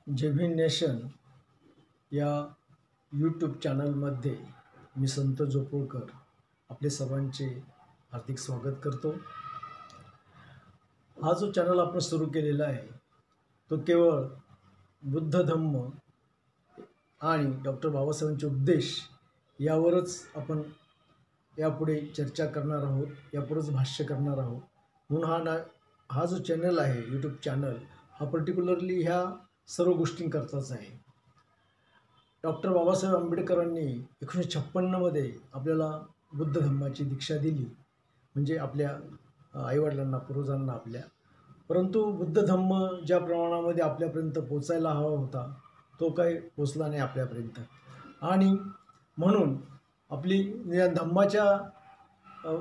जेव्ही nation या YouTube चॅनलमध्ये मी संत जोपळकर आपले सर्वांचे हार्दिक स्वागत करतो। हा जो चॅनल आपण सुरू केलेला आहे तो केवळ बुद्ध धम्म आणि डॉक्टर बाबासाहेबांचे उपदेश यावरच आपण यापुढे चर्चा करणार आहोत, यापुढेच भाष्य करणार आहोत। म्हणून हा जो चॅनल आहे यूट्यूब चॅनल हा पर्टिक्युलरली ह्या सर्व गोष्टींकरताच आहे। डॉक्टर बाबासाहेब आंबेडकरांनी 1956 मध्ये आपल्याला बुद्ध धम्माची दीक्षा दिली, म्हणजे आपल्या आईवडिलांना, पूर्वजांना आपल्या। परंतु बुद्ध धम्म ज्या प्रमाणामध्ये आपल्यापर्यंत पोचायला हवा होता तो काही पोचला नाही आपल्यापर्यंत, आणि म्हणून आपली या धम्माच्या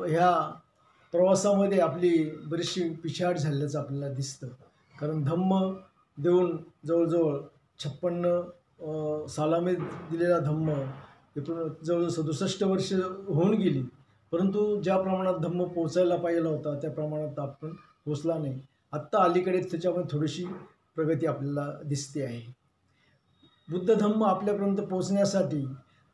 ह्या प्रवासामध्ये आपली बरीचशी पिछेहाट झाल्याचं आपल्याला दिसतं। कारण धम्म देऊन जवळजवळ 56 सालामध्ये दिलेला धम्म जवळजवळ 67 वर्ष होऊन गेली, परंतु ज्या प्रमाणात धम्म पोचायला पाहिजे होता त्या प्रमाणात आपण पोचला नाही। आत्ता अलीकडे त्याच्यामध्ये थोडीशी प्रगती आपल्याला दिसते आहे। बुद्ध धम्म आपल्यापर्यंत पोचण्यासाठी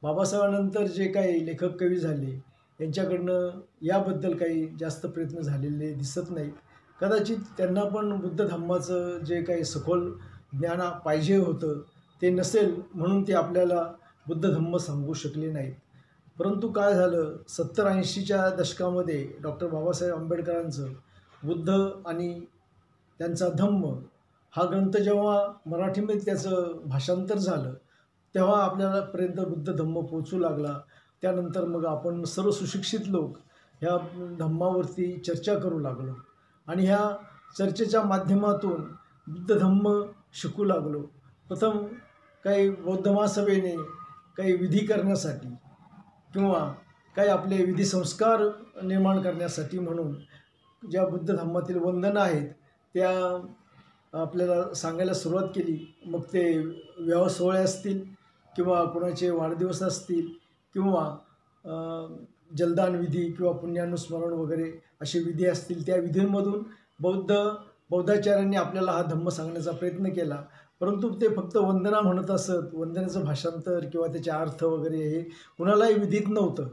बाबासाहेबांनंतर जे काही लेखक कवी झाले यांच्याकडनं याबद्दल काही जास्त प्रयत्न झालेले दिसत नाहीत। कदाचित त्यांना पण बुद्ध धम्माचं जे काही सखोल ज्ञान पाहिजे होतं ते नसेल, म्हणून ते आपल्याला बुद्ध धम्म सांगू शकले नाहीत। परंतु काय झालं, 70-80च्या दशकामध्ये डॉक्टर बाबासाहेब आंबेडकरांचं बुद्ध आणि त्यांचा धम्म हा ग्रंथ जेव्हा मराठीमध्ये त्याचं भाषांतर झालं तेव्हा आपल्यापर्यंत बुद्ध धम्म पोचू लागला। त्यानंतर मग आपण सर्व सुशिक्षित लोक ह्या धम्मावरती चर्चा करू लागलो आणि ह्या चर्चेच्या माध्यमातून बुद्ध धम्म शिकू लागलो। प्रथम काही बौद्ध महासभेने काही विधी करण्यासाठी किंवा काही आपले विधी संस्कार निर्माण करण्यासाठी म्हणून ज्या बुद्ध धम्मातील वंदना आहेत त्या आपल्याला सांगायला सुरुवात केली। मग ते विवाह सोहळे असतील किंवा कोणाचे वाढदिवस असतील किंवा जलदान विधी किंवा पुण्यानुस्मरण वगैरे असे विधी असतील, त्या विधींमधून बौद्धाचार्यांनी आपल्याला हा धम्म सांगण्याचा प्रयत्न केला। परंतु ते फक्त वंदना म्हणत असत, वंदनेचं भाषांतर किंवा त्याचे अर्थ वगैरे हे कुणालाही विधीत नव्हतं।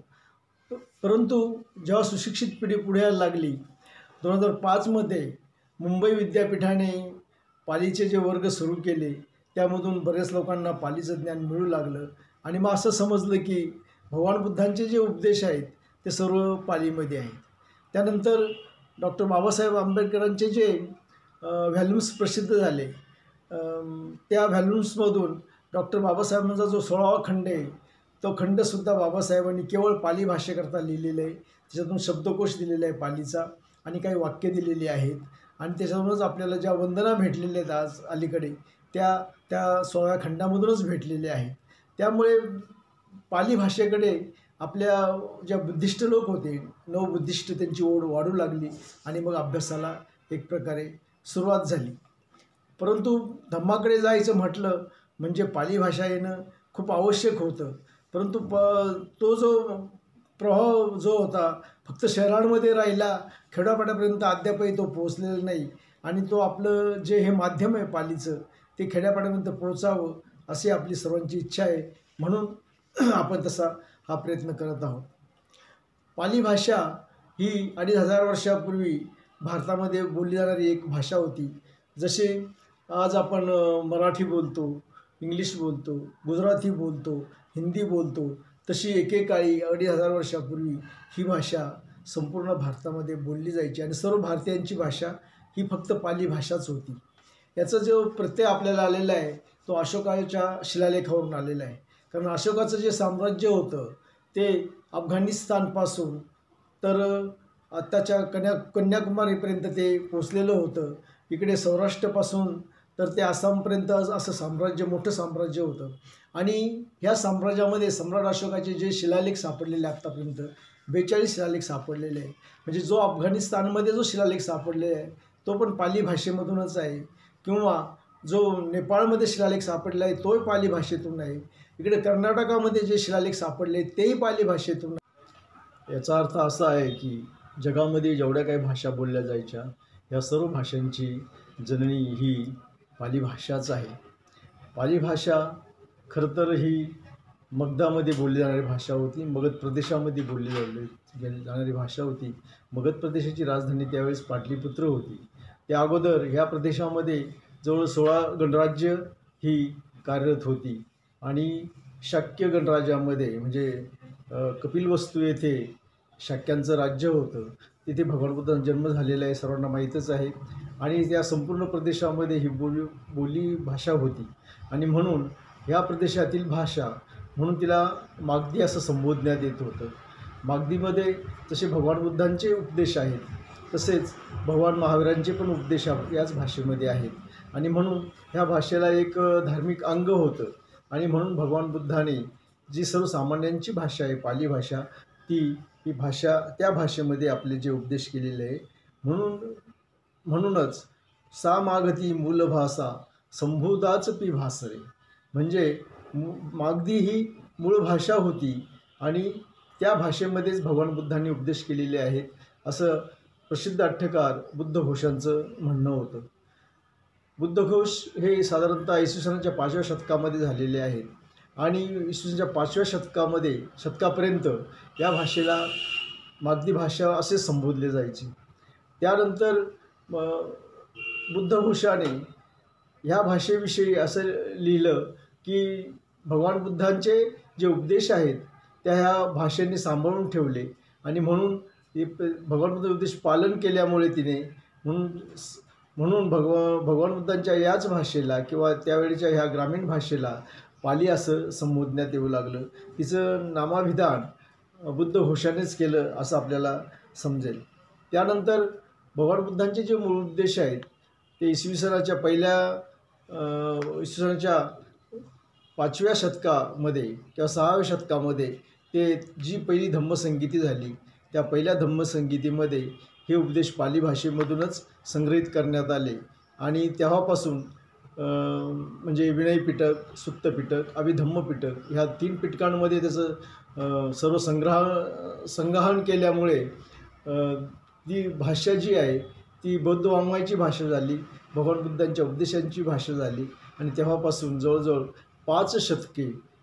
परंतु जेव्हा सुशिक्षित पिढी पुढे यायला लागली 2005 मध्ये मुंबई विद्यापीठाने पालीचे जे वर्ग सुरू केले त्यामधून बऱ्याच लोकांना पालीचं ज्ञान मिळू लागलं आणि मग असं समजलं की भगवान बुद्धांचे जे उपदेश आहेत ते सर्व पालीमध्ये आहेत। त्यानंतर डॉक्टर बाबासाहेब आंबेडकरांचे जे व्हॅल्यूम्स प्रसिद्ध झाले त्या व्हॅल्यूम्समधून डॉक्टर बाबासाहेबांचा जो 16वा खंड आहे तो खंडसुद्धा बाबासाहेबांनी केवळ पाली भाषेकरता लिहिलेलं आहे। त्याच्यातून शब्दकोश दिलेला आहे पालीचा आणि काही वाक्य दिलेली आहेत आणि त्याच्यावरूनच आपल्याला ज्या वंदना भेटलेल्या आहेत आज अलीकडे त्या 16व्या खंडामधूनच भेटलेल्या आहेत। त्यामुळे पाली भाषेकडे आपल्या ज्या बुद्धिस्ट लोक होते, नवबुद्धिस्ट, त्यांची ओढ वाढू लागली आणि मग अभ्यासाला एक प्रकारे सुरुवात झाली। परंतु धम्माकडे जायचं म्हटलं म्हणजे पाली भाषा येणं खूप आवश्यक होतं। परंतु तो जो प्रभाव जो होता फक्त शहरांमध्ये राहिला, खेड्यापाड्यापर्यंत अद्यापही तो पोहोचलेला नाही आणि तो आपलं जे हे माध्यम आहे पालीचं ते खेड्यापाड्यापर्यंत पोहोचावं अशी आपली सर्वांची इच्छा आहे, म्हणून आपण तसा हा प्रयत्न करत आहोत। पाली भाषा ही 2500 वर्षापूर्वी भारतामध्ये बोलली जाणारी एक भाषा होती। जसे आज आपण मराठी बोलतो, इंग्लिश बोलतो, गुजराती बोलतो, हिंदी बोलतो, तशी एकेकाळी 2500 वर्षापूर्वी ही भाषा संपूर्ण भारतामध्ये बोलली जायची आणि सर्व भारतीयांची भाषा ही फक्त पाली भाषाच होती। याचा जो प्रत्यय आपल्याला आलेला आहे तो अशोकाच्या शिलालेखावरून आलेला आहे। कारण अशोकाचं जे साम्राज्य होतं ते अफगाणिस्तानपासून तर आत्ताच्या कन्याकुमारीपर्यंत ते पोचलेलं होतं। इकडे सौराष्ट्रापासून तर ते आसामपर्यंत असं साम्राज्य, मोठं साम्राज्य होतं आणि ह्या साम्राज्यामध्ये सम्राट अशोकाचे जे शिलालेख सापडलेले आत्तापर्यंत 42 शिलालेख सापडलेले आहे। म्हणजे जो अफगाणिस्तानमध्ये जो शिलालेख सापडलेला आहे तो पण पाली भाषेमधूनच आहे किंवा जो नेपाळमध्ये शिलालेख सापडला आहे तोही पाली भाषेतून आहे। इकडे कर्नाटकामध्ये जे शिलालेख सापडले तेही पाली भाषेतून। याचा अर्थ असा आहे की जगामध्ये जेवढ्या काही भाषा बोलल्या जायच्या या सर्व भाषांची जननी ही पाली भाषाच आहे। पाली भाषा खरं तर ही मगधामध्ये बोलली जाणारी भाषा होती. मगध प्रदेशामध्ये बोलली जाणारी भाषा होती. मगध प्रदेशाची राजधानी त्यावेळेस पाटलीपुत्र होती. त्या अगोदर ह्या प्रदेशामध्ये जवळ 16 गणराज्य ही कार्यरत होती आणि शाक्य गणराज्यामध्ये म्हणजे कपिलवस्तू येथे शाक्यांचं राज्य होतं. तिथे भगवान बुद्धांचा जन्म झालेला आहे, सर्वांना माहीतच आहे. आणि त्या संपूर्ण प्रदेशामध्ये ही बोली भाषा होती आणि म्हणून ह्या प्रदेशातील भाषा म्हणून तिला मागधी असं संबोधण्यात येत होतं. मागधीमध्ये जसे भगवान बुद्धांचे उपदेश आहेत तसेच भगवान महावीरांचे पण उपदेश याच भाषेमध्ये आहेत आणि म्हणून ह्या भाषेला एक धार्मिक अंग होतं आणि म्हणून भगवान बुद्धाने जी सर्वसामान्यांची भाषा आहे पाली भाषा ही भाषा त्या भाषेमध्ये आपले जे उपदेश केलेले आहे. म्हणूनच सा मागधी मूल भाषा संभूताच पी भासरे, म्हणजे मागधी ही मूळ भाषा होती आणि त्या भाषेमध्येच भगवान बुद्धांनी उपदेश केलेले आहेत असं प्रसिद्ध अठ्ठकार बुद्धघोषांचं म्हणणं होतं. बुद्धघोष हे साधारणतः इसवी सनाच्या 5व्या शतकामध्ये झालेले आहेत आणि इसवी सनाच्या 5व्या शतकापर्यंत या भाषेला मागधी भाषा असे संबोधले जायचे. त्यानंतर बुद्धघोषाने ह्या भाषेविषयी असं लिहिलं की भगवान बुद्धांचे जे उपदेश आहेत त्या ह्या भाषेने सांभाळून ठेवले आणि म्हणून भगवान बुद्ध उपदेश पालन केल्यामुळे तिने म्हणून भगवान बुद्धांच्या याच भाषेला किंवा त्यावेळीच्या ह्या ग्रामीण भाषेला पाली असं संबोधण्यात येऊ लागलं. तिचं नामाभिधान बुद्धघोषानेच केलं असं आपल्याला समजेल. त्यानंतर भगवान बुद्धांचे जे मूळ उद्देश आहेत ते इसवी सनाच्या 5व्या शतकामध्ये किंवा 6व्या शतकामध्ये ते जी पहिली धम्मसंगीती झाली त्या पहिल्या धम्मसंगीतीमध्ये हे उपदेश पाली भाषेमधूनच संग्रहित करण्यात आले आणि तेव्हापासून म्हणजे विनय पिटक, सुत्त पिटक, अभिधम्म पिटक ह्या 3 पिटकांमध्ये त्याचं सर्व संग्रहण केल्यामुळे ती भाषा जी आहे ती बौद्ध वाङ्मयाची भाषा झाली, भगवान बुद्धांच्या उपदेशांची भाषा झाली आणि तेव्हापासून जवळजवळ 5 शतके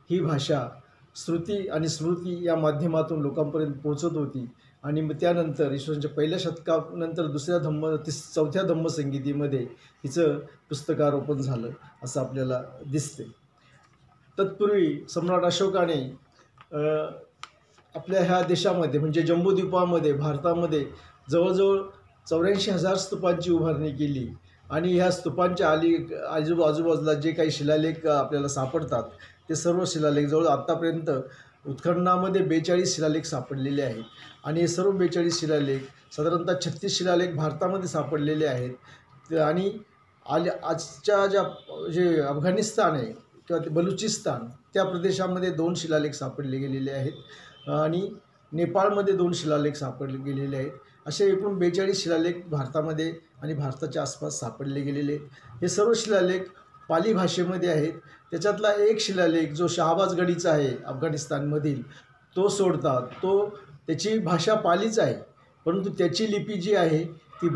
ही भाषा श्रुती आणि स्मृती या माध्यमातून लोकांपर्यंत पोहोचत होती आणि मग त्यानंतर इसवीच्या 1व्या शतकानंतर 4थ्या धम्मसंगीतीमध्ये हिचं पुस्तकारोपण झालं असं आपल्याला दिसते. तत्पूर्वी सम्राट अशोकाने आपल्या ह्या देशामध्ये म्हणजे जम्बूद्वीपामध्ये भारतामध्ये जवळजवळ 84,000 स्तूपांची उभारणी केली आणि ह्या स्तूपांच्या आजूबाजूला जे काही शिलालेख आपल्याला सापडतात ते सर्व शिलालेख जवळ आत्तापर्यंत उत्खननामध्ये 42 शिलालेख सापडलेले आहेत आणि हे सर्व 42 शिलालेख साधारणतः 36 शिलालेख भारतामध्ये सापडलेले आहेत आणि आजच्या जे अफगाणिस्तान आहे किंवा ते बलुचिस्तान त्या प्रदेशामध्ये 2 शिलालेख सापडले गेलेले आहेत आणि नेपाळमध्ये 2 शिलालेख सापडले गेलेले आहेत. असे एकूण 42 शिलालेख भारतामध्ये आणि भारताच्या आसपास सापडले गेलेले आहेत. हे सर्व शिलालेख पाली भाषेमध्ये आहेत. त्याच्यातला एक शिलालेख जो शहाबाजगडीचा आहे अफगाणिस्तानमधील तो सोडतात त्याची भाषा पालीच आहे परंतु त्याची लिपी जी आहे ती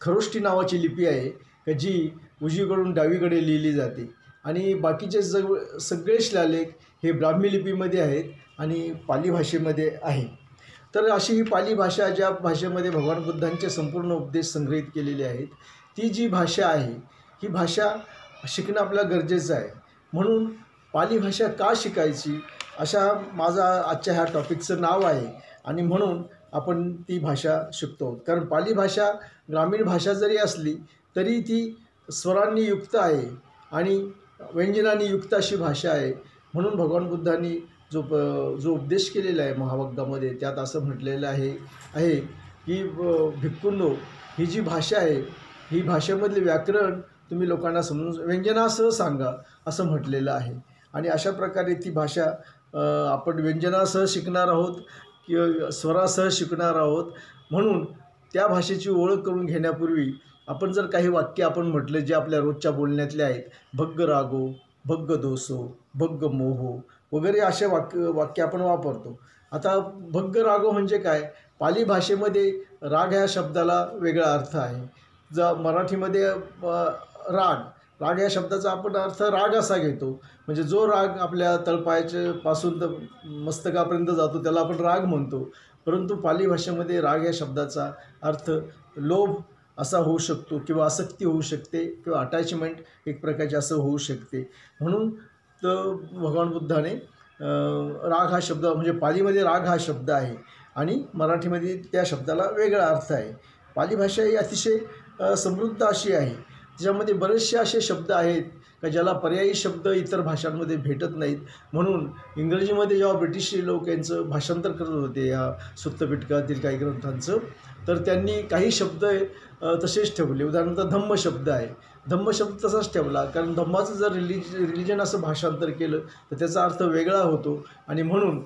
खरोष्टी नावाची लिपी आहे जी उजवीकडून डावीकडे लिहिली जाते आणि बाकीचे सगळे शिलालेख हे ब्राह्मी लिपीमध्ये आहेत आणि पाली भाषेमध्ये आहे. तर अशी ही पाली भाषा ज्या भाषेमध्ये भगवान बुद्धांचे संपूर्ण उपदेश संग्रहित केलेले आहेत ती जी भाषा आहे ही भाषा शिकणं आपल्याला गरजेचं आहे. म्हणून पाली भाषा का शिकायची अशा माझा आजच्या ह्या टॉपिकचं नाव आहे आणि म्हणून आपण ती भाषा शिकतो. कारण पाली भाषा ग्रामीण भाषा जरी असली तरी ती स्वरांनी युक्त आहे आणि व्यंजनांनी युक्त अशी भाषा आहे. म्हणून भगवान बुद्धांनी जो उपदेश केलेला आहे महाभारतामध्ये त्यात असं म्हटलेलं आहे की भिक्खूंनो ही जी भाषा आहे ही भाषेमधले व्याकरण तुम्ही लोकांना समजून व्यंजनासह सांगा असं म्हटलेलं आहे आणि अशा प्रकारे ती भाषा आपण व्यंजनासह शिकणार आहोत किंवा स्वरासह शिकणार आहोत. म्हणून त्या भाषेची ओळख करून घेण्यापूर्वी आपण जर काही वाक्य आपण म्हटलं जे आपल्या रोजच्या बोलण्यातले आहेत भग्ग रागो, भग्ग दोसो, भग्ग मोहो वगैरे असे वाक्य आपण वापरतो. आता भग्ग रागो म्हणजे काय? पाली भाषेमध्ये राग ह्या शब्दाला वेगळा अर्थ आहे. मराठीमध्ये राग राग या शब्दाचा आपण अर्थ राग असा घेतो, म्हणजे जो राग आपल्या तळपायाच्या पासून तर मस्तकापर्यंत जातो त्याला आपण राग म्हणतो. परंतु पाली भाषेमध्ये राग या शब्दाचा अर्थ लोभ असा होऊ शकतो, किंवा आसक्ती होऊ शकते, किंवा अटॅचमेंट एक प्रकारचे असं होऊ शकते. म्हणून तर भगवान बुद्धाने राग हा शब्द, म्हणजे पालीमध्ये राग हा शब्द आहे आणि मराठीमध्ये त्या शब्दाला वेगळा अर्थ आहे. पाली भाषा ही अतिशय समृद्ध अशी आहे. त्याच्यामध्ये बरेचसे असे शब्द आहेत का ज्याला पर्यायी शब्द इतर भाषांमध्ये भेटत नाहीत. म्हणून इंग्रजीमध्ये जेव्हा ब्रिटिश लोक यांचं भाषांतर करत होते या सुत्तपिटकातील काही ग्रंथांचं, तर त्यांनी काही शब्द तसेच ठेवले. उदाहरणार्थ धम्म शब्द आहे, धम्म शब्द तसाच ठेवला, कारण धम्माचं जर रिलिजन असं भाषांतर केलं तर त्याचा अर्थ वेगळा होतो, आणि म्हणून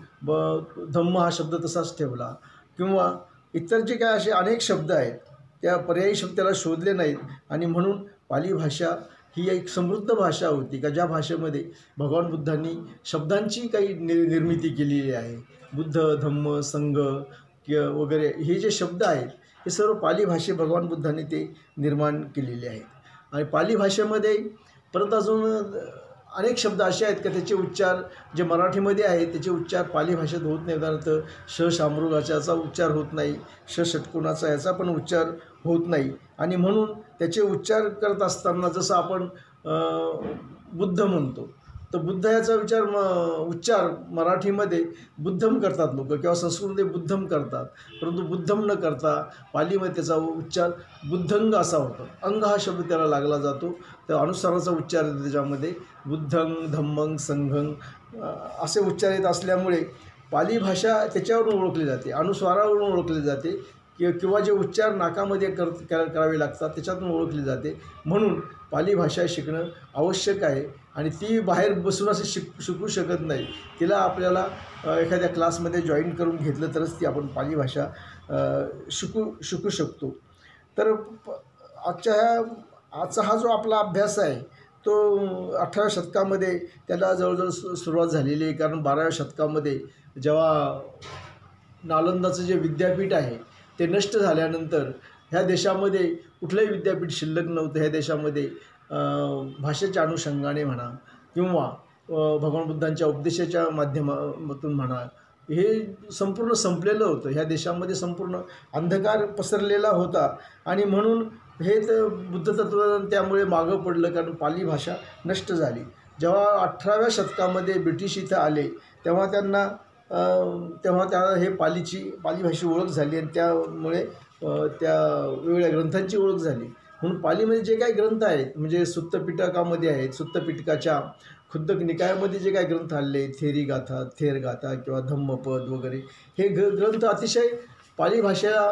धम्म हा शब्द तसाच ठेवला. किंवा इतर जे काय असे अनेक शब्द आहेत त्या पर्यायी शब्द त्याला शोधले नाहीत, आणि म्हणून पाली भाषा ही एक समृद्ध भाषा होती का ज्या भाषेमध्ये भगवान बुद्धांनी शब्दांची काही निर्मिती केलेली आहे. बुद्ध, धम्म, संघ वगैरे हे जे शब्द आहेत हे सर्व पाली भाषे भगवान बुद्धांनी ते निर्माण केलेले आहेत. आणि पाली भाषेमध्ये परत अजून अनेक शब्द असे आहेत का त्याचे उच्चार जे मराठीमध्ये आहेत त्याचे उच्चार पाली भाषेत होत नाही. उदाहरणार्थ श शामृगाचा याचा उच्चार होत नाही, श षटकोनाचा याचा पण उच्चार होत नाही, आणि म्हणून त्याचे उच्चार करत असताना जसं आपण बुद्ध म्हणतो तर बुद्ध याचा उच्चार मराठीमध्ये बुद्धम करतात लोक, किंवा संस्कृतमध्ये बुद्धम करतात, परंतु बुद्धम न करता पालीमध्ये त्याचा उच्चार बुद्धंग असा होतो. अंग हा शब्द त्याला लागला जातो, त्या अनुसाराचा उच्चार येतो त्याच्यामध्ये. बुद्धंग, धम्मंग, संघंग असे उच्चार येत असल्यामुळे पाली भाषा त्याच्यावरून ओळखली जाते, अनुस्वारावरून ओळखली जाते, किंवा जे उच्चार नाकामध्ये करावे लागतात त्याच्यातून ओळखली जाते. म्हणून पाली भाषा शिकणं आवश्यक आहे, आणि ती बाहेर बसून असे शिकू शकत नाही. तिला आपल्याला एखाद्या क्लासमध्ये जॉईन करून घेतलं तरच ती आपण पाली भाषा शिकू शकतो. तर आजचा हा जो आपला अभ्यास आहे तो 18व्या शतकामध्ये त्याला जवळजवळ सुरुवात झालेली आहे. कारण 12व्या शतकामध्ये जेव्हा नालंदाचं जे विद्यापीठ आहे ते नष्ट झाल्यानंतर ह्या देशामध्ये कुठलंही विद्यापीठ शिल्लक नव्हतं. ह्या देशामध्ये भाषेच्या अनुषंगाने म्हणा किंवा भगवान बुद्धांच्या उपदेशाच्या माध्यमातून म्हणा हे संपूर्ण संपलेलं होतं. ह्या देशामध्ये संपूर्ण अंधकार पसरलेला होता, आणि म्हणून हे तर बुद्ध तत्त्वज्ञान त्यामुळे मागं पडलं, कारण पाली भाषा नष्ट झाली. जेव्हा 18व्या शतकामध्ये ब्रिटिश इथं आले तेव्हा त्यांना हे पाली भाषेची ओळख झाली, आणि त्यामुळे त्या वेगवेगळ्या ग्रंथांची ओळख झाली. म्हणून पालीमध्ये जे काही ग्रंथ आहेत म्हणजे सुत्तपिटकामध्ये आहेत, सुत्तपिटकाच्या खुद्द निकायामध्ये जे काही ग्रंथ आले, थेरी गाथा, थेर गाथा किंवा धम्मपद वगैरे, हे ग्रंथ अतिशय पाली भाषेला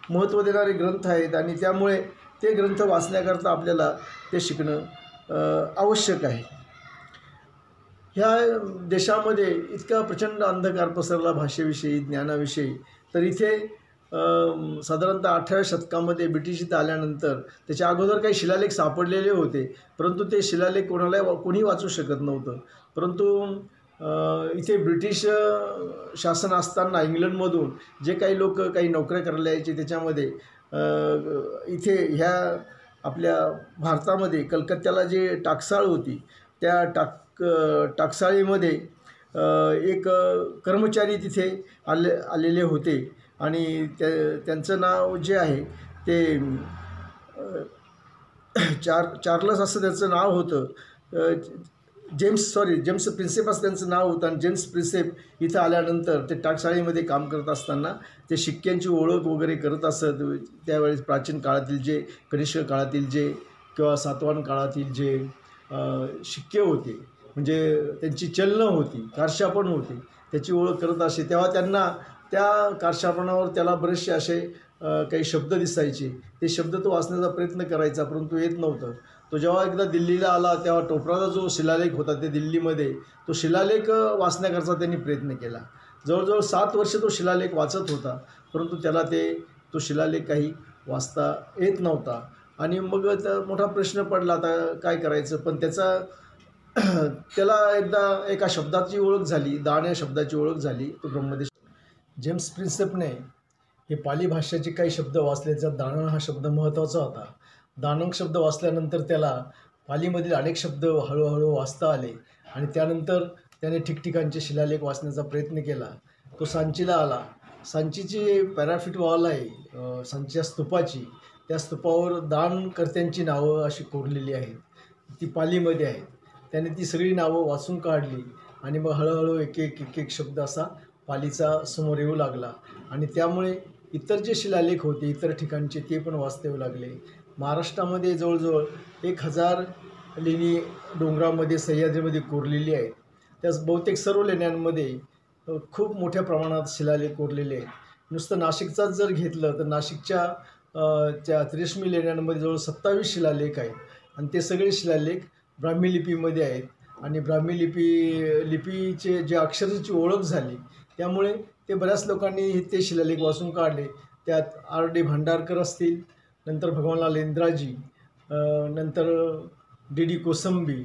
महत्त्व देणारे ग्रंथ आहेत, आणि त्यामुळे ते ग्रंथ वाचण्याकरता आपल्याला ते शिकणं आवश्यक आहे. ह्या देशामध्ये इतका प्रचंड अंधकार पसरला भाषेविषयी, ज्ञानाविषयी, तर इथे साधारणतः 18व्या शतकामध्ये ब्रिटिश इथं आल्यानंतर त्याच्या अगोदर काही शिलालेख सापडलेले होते, परंतु ते शिलालेख कोणी वाचू शकत नव्हतं. परंतु इथे ब्रिटिश शासन असताना इंग्लंडमधून जे काही लोक काही नोकऱ्या करायला यायचे त्याच्यामध्ये इथे ह्या आपल्या भारतामध्ये कलकत्त्याला जे टाकसाळ होती त्या टाकसाळीमध्ये एक कर्मचारी तिथे आलेले होते, आणि त्यांचं नाव जे आहे ते चार्लस असं त्यांचं नाव होतं. जेम्स प्रिन्सेप असं त्यांचं नाव होतं. आणि जेम्स प्रिन्सेप इथं आल्यानंतर ते टाकसाळीमध्ये काम करत असताना ते शिक्क्यांची ओळख वगैरे करत असत. त्यावेळेस प्राचीन काळातील जे कनिष्क काळातील जे किंवा सातवाहन काळातील जे शिक्के होते, म्हणजे त्यांची चलनं होती, कारशापण होती, त्याची ओळख करत असे. तेव्हा त्यांना त्या कारशापणावर त्याला बरेचसे असे काही शब्द दिसायचे. ते शब्द तो वाचण्याचा प्रयत्न करायचा, परंतु येत नव्हतं. तो जेव्हा एकदा दिल्लीला आला तेव्हा टोपराचा जो शिलालेख होता ते दिल्लीमध्ये, तो शिलालेख वाचण्याकरता त्यांनी प्रयत्न केला. जवळजवळ 7 वर्ष तो शिलालेख वाचत होता, परंतु त्याला तो शिलालेख काही वाचता येत नव्हता. आणि मग मोठा प्रश्न पडला, आता काय करायचं. पण त्याला एकदा एका शब्दाची ओळख झाली, दान या शब्दाची ओळख झाली. तो ब्रह्मदेश जेम्स प्रिन्सेपने हे पाली भाषेचे काही शब्द वाचले, ज्यात दानंग हा शब्द महत्त्वाचा होता. दानंग शब्द वाचल्यानंतर त्याला पालीमधील अनेक शब्द हळूहळू वाचता आले आणि त्यानंतर त्याने ठिकठिकाणचे शिलालेख वाचण्याचा प्रयत्न केला. तो सांचीला आला. सांचीची पॅराफिट वॉल आहे सांचीच्या स्तूपाची, त्या स्तूपावर दानकर्त्यांची नावं अशी कोरलेली आहेत, ती पालीमध्ये आहेत. त्याने ती सगळी नावं वाचून काढली आणि मग हळूहळू एक एक शब्द असा पालीचा समोर येऊ लागला आणि त्यामुळे इतर जे शिलालेख होते इतर ठिकाणचे ते पण वाचता येऊ लागले. महाराष्ट्रामध्ये जवळजवळ 1000 लेणी डोंगरामध्ये सह्याद्रीमध्ये कोरलेली आहेत. त्याच बहुतेक सर्व लेण्यांमध्ये खूप मोठ्या प्रमाणात शिलालेख कोरलेले आहेत. नुसतं नाशिकचाच जर घेतलं तर नाशिकच्या त्या त्रिरश्मी लेण्यांमध्ये जवळ 27 शिलालेख आहेत आणि ते सगळे शिलालेख ब्राह्मी लिपीमध्ये आहेत आणि ब्राह्मी लिपीचे जे अक्षराची ओळख झाली त्यामुळे ते बऱ्याच लोकांनी ते शिलालेख वाचून काढले. त्यात R.D. भांडारकर असतील, नंतर भगवानलाल इंद्राजी, नंतर D.D. कोसंबी,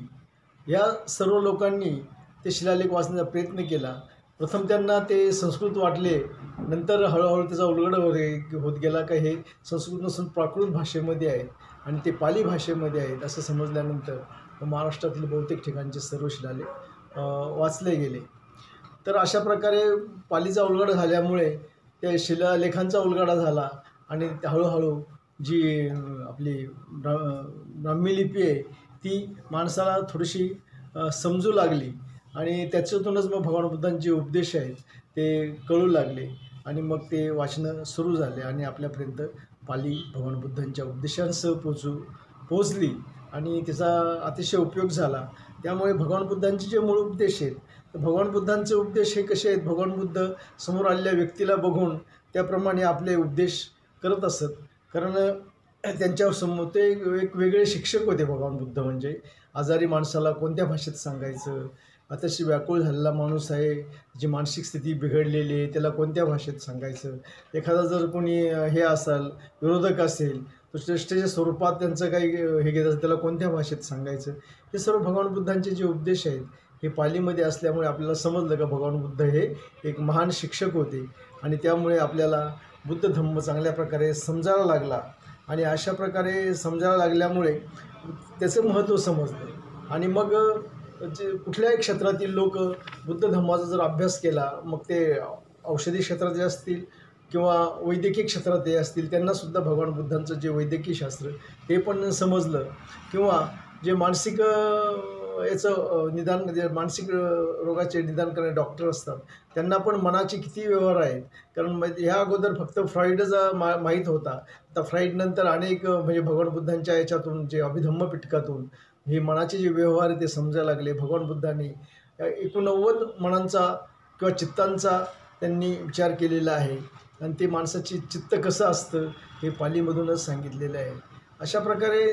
या सर्व लोकांनी ते शिलालेख वाचण्याचा प्रयत्न केला. प्रथम त्यांना ते संस्कृत वाटले, नंतर हळूहळू त्याचा उलगडा होत गेला का हे संस्कृत नसून प्राकृत भाषेमध्ये आहेत आणि ते पाली भाषेमध्ये आहेत असं समजल्यानंतर महाराष्ट्रातील बहुतेक ठिकाणचे सर्व शिलालेख वाचले गेले. तर अशा प्रकारे पालीचा उलगडा झाल्यामुळे त्या शिलालेखांचा उलगडा झाला आणि हळूहळू जी आपली ब्राह्मी लिपी आहे ती माणसाला थोडीशी समजू लागली आणि त्याच्यातूनच मग भगवान बुद्धांचे उपदेश आहेत ते कळू लागले आणि मग ते वाचणं सुरू झाले आणि आपल्यापर्यंत पाली भगवान बुद्धांच्या उपदेशांसह पोचली आणि त्याचा अतिशय उपयोग झाला. त्यामुळे भगवान बुद्धांचे जे मूळ उपदेश आहेत तर भगवान बुद्धांचे उपदेश हे कसे आहेत, भगवान बुद्ध समोर आलेल्या व्यक्तीला बघून त्याप्रमाणे आपले उपदेश करत असत. कारण त्यांच्यासमोर ते एक वेगळे शिक्षक होते. भगवान बुद्ध म्हणजे आजारी माणसाला कोणत्या भाषेत सांगायचं, अतिशय व्याकुळ झालेला माणूस आहे, जी मानसिक स्थिती बिघडलेली आहे त्याला कोणत्या भाषेत सांगायचं, एखादा जर कोणी हे असेल विरोधक असेल तर श्रेष्ठच्या स्वरूपात त्यांचं काही हे घेत असेल त्याला कोणत्या भाषेत सांगायचं, हे सर्व भगवान बुद्धांचे जे उपदेश आहेत हे पालीमध्ये असल्यामुळे आपल्याला समजलं का भगवान बुद्ध हे एक महान शिक्षक होते आणि त्यामुळे आपल्याला बुद्ध धम्म चांगल्या प्रकारे समजायला लागला आणि अशा प्रकारे समजायला लागल्यामुळे त्याचं महत्त्व समजलं आणि मग जे कुठल्याही क्षेत्रातील लोक बुद्ध धम्माचा जर अभ्यास केला, मग ते औषधी क्षेत्रात असतील किंवा वैद्यकीय क्षेत्रात असतील, त्यांनासुद्धा भगवान बुद्धांचं जे वैद्यकीय शास्त्र ते पण समजलं किंवा जे मानसिक निदान जे मानसिक रोगाचे निदान करणारे डॉक्टर असतात त्यांना पण मनाचे किती व्यवहार आहेत. कारण ह्या अगोदर फक्त फ्रॉइडचा माहीत होता, आता फ्रॉइडनंतर अनेक म्हणजे भगवान बुद्धांच्या याच्यातून जे अभिधम्म पिटकातून हे मनाचे जे व्यवहार ते समजायला लागले. भगवान बुद्धांनी 89 मनांचा किंवा चित्तांचा त्यांनी विचार केलेला आहे आणि ते माणसाची चित्त कसं असतं हे पालीमधूनच सांगितलेलं आहे. अशा प्रकारे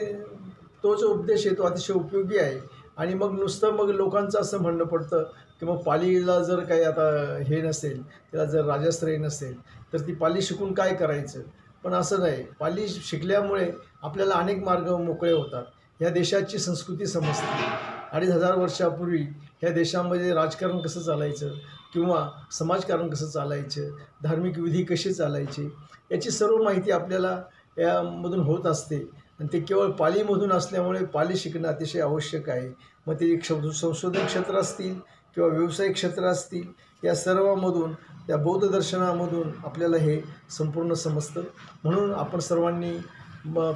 तो जो उपदेश आहे तो अतिशय उपयोगी आहे. आणि मग नुसतं मग लोकांचं असं म्हणणं पडतं की मग पालीला जर काही आता हे नसेल, त्याला जर राजाश्रय नसेल तर ती पाली शिकून काय करायचं. पण असं नाही, पाली शिकल्यामुळे आपल्याला अनेक मार्ग मोकळे होतात. ह्या देशाची संस्कृती समजते. 2500 वर्षापूर्वी ह्या देशामध्ये राजकारण कसं चालायचं किंवा समाजकारण कसं चालायचं, धार्मिक विधी कसे चालायचे याची सर्व माहिती आपल्याला यामधून होत असते आणि ते केवळ पालीमधून असल्यामुळे पाली शिकणं अतिशय आवश्यक आहे. मग ते संशोधन क्षेत्र असतील किंवा व्यावसायिक क्षेत्र असतील, या सर्वांमधून त्या बौद्ध दर्शनामधून आपल्याला हे संपूर्ण समजतं. म्हणून आपण सर्वांनी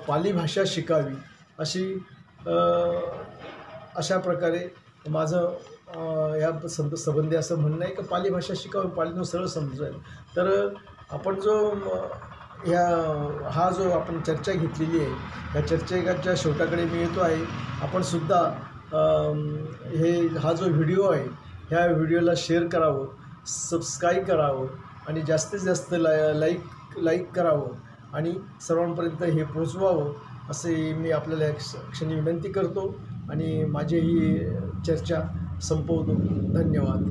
पाली भाषा शिकावी अशा प्रकारे माझं या संबंधी असं म्हणणं आहे की पाली भाषा शिकावी, पालीतून सरळ समजायला. तर आपण हा जो आपण चर्चा घेतलेली आहे या चर्चेच्या शेवटाकडे मी येतो आहे. आपण सुद्धा हा जो व्हिडिओ आहे ह्या व्हिडिओला शेअर करावं, सबस्क्राईब करावं आणि जास्तीत जास्त लाईक करावं आणि सर्वांपर्यंत हे पोचवावं असे मी आपल्याला क्षणी विनंती करतो आणि माझी ही चर्चा संपवतो. धन्यवाद.